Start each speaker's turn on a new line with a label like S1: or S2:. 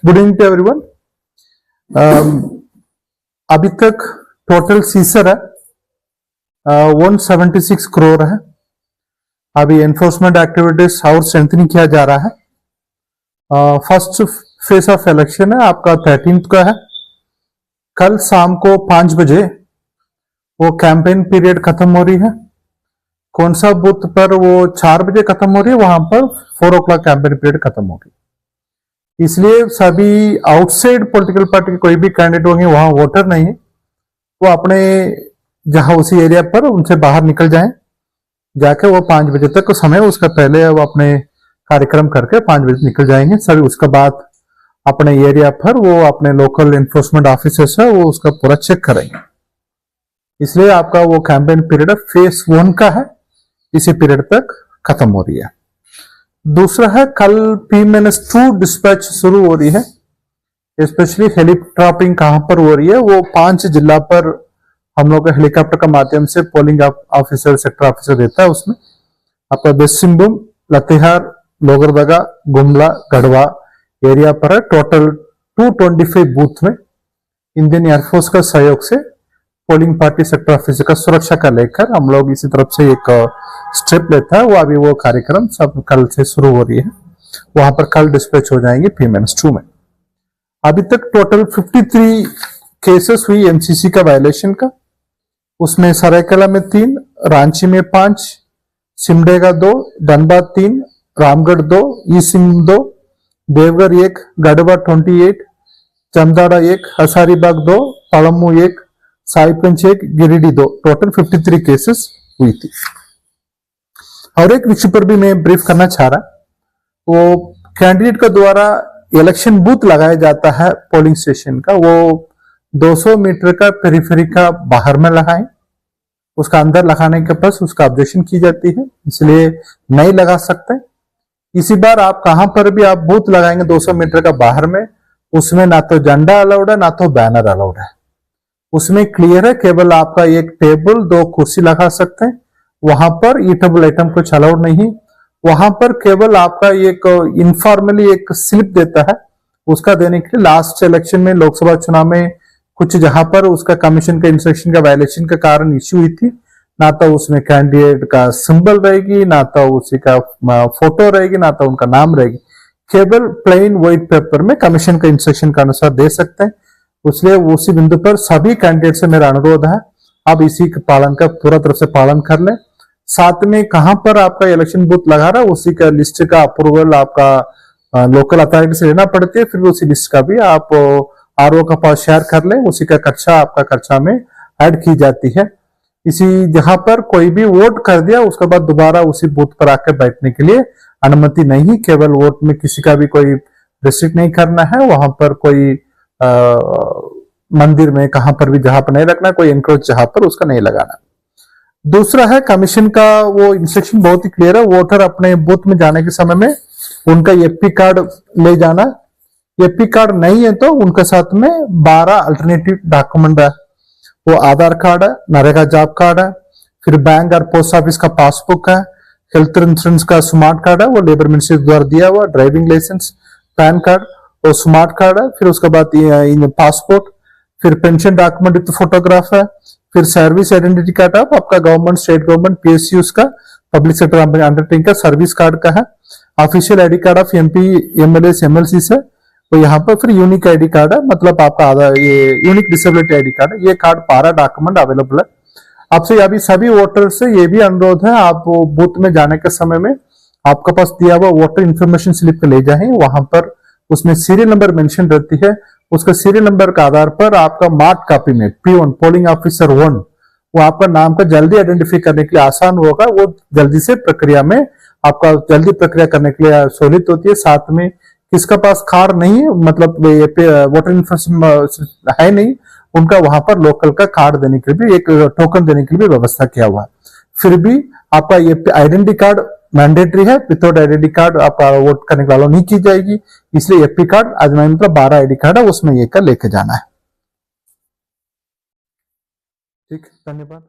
S1: Good evening to everyone. अभी तक total scissor है 176 करोड़ है। अभी एनफोर्समेंट एक्टिविटीज और स्ट्रेंथनिंग किया जा रहा है। फर्स्ट फेज ऑफ इलेक्शन है आपका 13th का है। कल शाम को 5 बजे वो कैंपेन पीरियड खत्म हो रही है। कौन सा बूथ पर वो 4 बजे खत्म हो रही है, वहां पर 4 o'clock कैंपेन पीरियड खत्म होगी। इसलिए सभी आउटसाइड पॉलिटिकल पार्टी के कोई भी कैंडिडेट होंगे, वहां वोटर नहीं है, वो अपने जहां उसी एरिया पर उनसे बाहर निकल जाएं, जाके वो 5 बजे तक समय, उसका पहले वो अपने कार्यक्रम करके 5 बजे निकल जाएंगे सभी। उसके बाद अपने एरिया पर वो अपने लोकल एनफोर्समेंट ऑफिसर्स है वो उसका पूरा चेक करेंगे। इसलिए आपका वो कैंपेन पीरियड फेज 1 का है, इसी पीरियड तक खत्म हो रही है। दूसरा है कल P-2 डिस्पैच शुरू हो रही है। स्पेशली हेलीकॉप्टरिंग कहां पर हो रही है, वो 5 जिला पर हम लोग हेलीकॉप्टर के माध्यम से पोलिंग ऑफिसर, सेक्टर ऑफिसर देता है। उसमें आपका वेस्ट सिंहभूम, लतेहार, लोगरदगा, गुमला, गढ़वा एरिया पर है। टोटल 225 बूथ में इंडियन एयरफोर्स का सहयोग से पोलिंग पार्टी, सेक्टर ऑफिसर का सुरक्षा का लेकर हम लोग इसी तरफ से एक स्टेप लेता है। वो अभी वो कार्यक्रम सब कल से शुरू हो रही है। वहां पर कल डिस्पैच हो जाएंगे P-2 में। अभी तक टोटल 53 केसेस हुई एमसीसी का वायलेशन का। उसमें सरायकला में 3, रांची में 5, Simdega 2, Dhanbad 3, Ramgarh 2, east Singh 2, Deoghar 1, Garhwa 28, चंदाड़ा 1, Hazaribagh 2, पड़मू 1, Sahibganj 1, Giridih 2, total 53 cases हुई थी। और एक विषय पर भी मैं ब्रीफ करना चाह रहा, वो कैंडिडेट का द्वारा इलेक्शन बूथ लगाया जाता है पोलिंग स्टेशन का, वो 200 मीटर का पेरिफेरी का बाहर में लगाएं। उसका अंदर लगाने के पास उसका ऑब्जेक्शन की जाती है, इसलिए नहीं लगा सकते। इसी बार आप कहां पर भी आप बूथ लगाएंगे 200 मीटर का बाहर में, उसमें ना तो झंडा अलाउड है ना तो बैनर अलाउड है। उसमें क्लियर है केवल आपका एक टेबल, 2 कुर्सी लगा सकते हैं। वहां पर ईटेबल आइटम कुछ अलाउड नहीं। वहां पर केवल आपका एक इनफॉर्मली एक स्लिप देता है, उसका देने के लिए लास्ट इलेक्शन में, लोकसभा चुनाव में कुछ जहां पर उसका कमीशन का इंस्ट्रक्शन का वायलेशन के कारण इश्यू हुई थी, ना तो उसमें कैंडिडेट का सिंबल रहेगी, ना तो उसी का फोटो रहेगी, ना तो उनका नाम रहेगी। केवल प्लेन व्हाइट पेपर में कमीशन का इंस्ट्रक्शन के अनुसार दे सकते हैं। इसलिए उसी बिंदु पर सभी कैंडिडेट से मेरा अनुरोध है, आप इसी के पालन का पूरा तरफ से पालन कर लें। साथ में कहां पर आपका इलेक्शन बूथ लगा रहा है उसी का लिस्ट का अप्रूवल आपका लोकल अथॉरिटी से लेना पड़ती है। फिर उसी लिस्ट का भी आप आरओ का पास शेयर कर लें, उसी का खर्चा आपका खर्चा में ऐड की जाती है। इसी जहां पर कोई भी वोट कर दिया उसके बाद दोबारा उसी बूथ पर आकर बैठने के लिए अनुमति नहीं। केवल वोट में किसी का भी कोई रिस्ट्रिक्ट नहीं करना है। वहां पर कोई मंदिर में कहां पर भी जहां पर नहीं रखना, कोई एनक्रोच जहां पर उसका नहीं लगाना। दूसरा है कमीशन का वो इंस्ट्रक्शन बहुत ही क्लियर है। वोटर अपने बूथ में जाने के समय में उनका एपी कार्ड ले जाना। एपी कार्ड नहीं है तो उनके साथ में 12 अल्टरनेटिव डॉक्यूमेंट है। वो आधार कार्ड है, नरेगा जॉब कार्ड है, फिर बैंक और पोस्ट ऑफिस का पासबुक है, हेल्थ इंश्योरेंस का स्मार्ट कार्ड है, वो लेबर मिनिस्ट्री द्वारा दिया हुआ, ड्राइविंग लाइसेंस, पैन कार्ड और स्मार्ट कार्ड है, फिर उसके बाद पासपोर्ट, फिर पेंशन डॉक्यूमेंट विद फोटोग्राफ है, फिर सर्विस आइडेंटिटी कार्ड है आपका गवर्नमेंट, स्टेट गवर्नमेंट, पीएसयूज का, पब्लिक सेक्टर अंडरटेकिंग का, सर्विस कार्ड का है, official ID card of MP, MLA, MLC से, तो यहाँ पर फिर यूनिक आईडी कार्ड है, मतलब आपका आधार, ये यूनिक डिसेबिलिटी आईडी कार्ड है। ये कार्ड 12 डॉक्यूमेंट अवेलेबल है। आपसे अभी सभी वोटर से ये भी अनुरोध है, आप बूथ में जाने के समय में आपके पास दिया हुआ वोटर इन्फॉर्मेशन स्लिप ले जाएं। वहां पर उसमें सीरियल नंबर मेंशन रहती है, उसका सीरियल नंबर के आधार पर आपका मार्क कॉपी में P1 पोलिंग ऑफिसर 1 वो आपका नाम का जल्दी आइडेंटिफाई करने के लिए आसान होगा। वो जल्दी से प्रक्रिया में आपका जल्दी प्रक्रिया करने के लिए सहूलियत होती है। साथ में किसका पास कार्ड नहीं है, मतलब वोटर इन्फॉर्मेशन है नहीं, उनका वहां पर लोकल का कार्ड देने के लिए भी, एक टोकन देने के लिए भी व्यवस्था किया हुआ है। फिर भी आपका ये आइडेंटिटी कार्ड मैंडेटरी है। विदाउट आइडेंटिटी कार्ड आप वोट करने के अलाउ नहीं की जाएगी। इसलिए एपी कार्ड आजमाइन मतलब 12 आईडी कार्ड है, उसमें ये कर लेके जाना है। ठीक, धन्यवाद।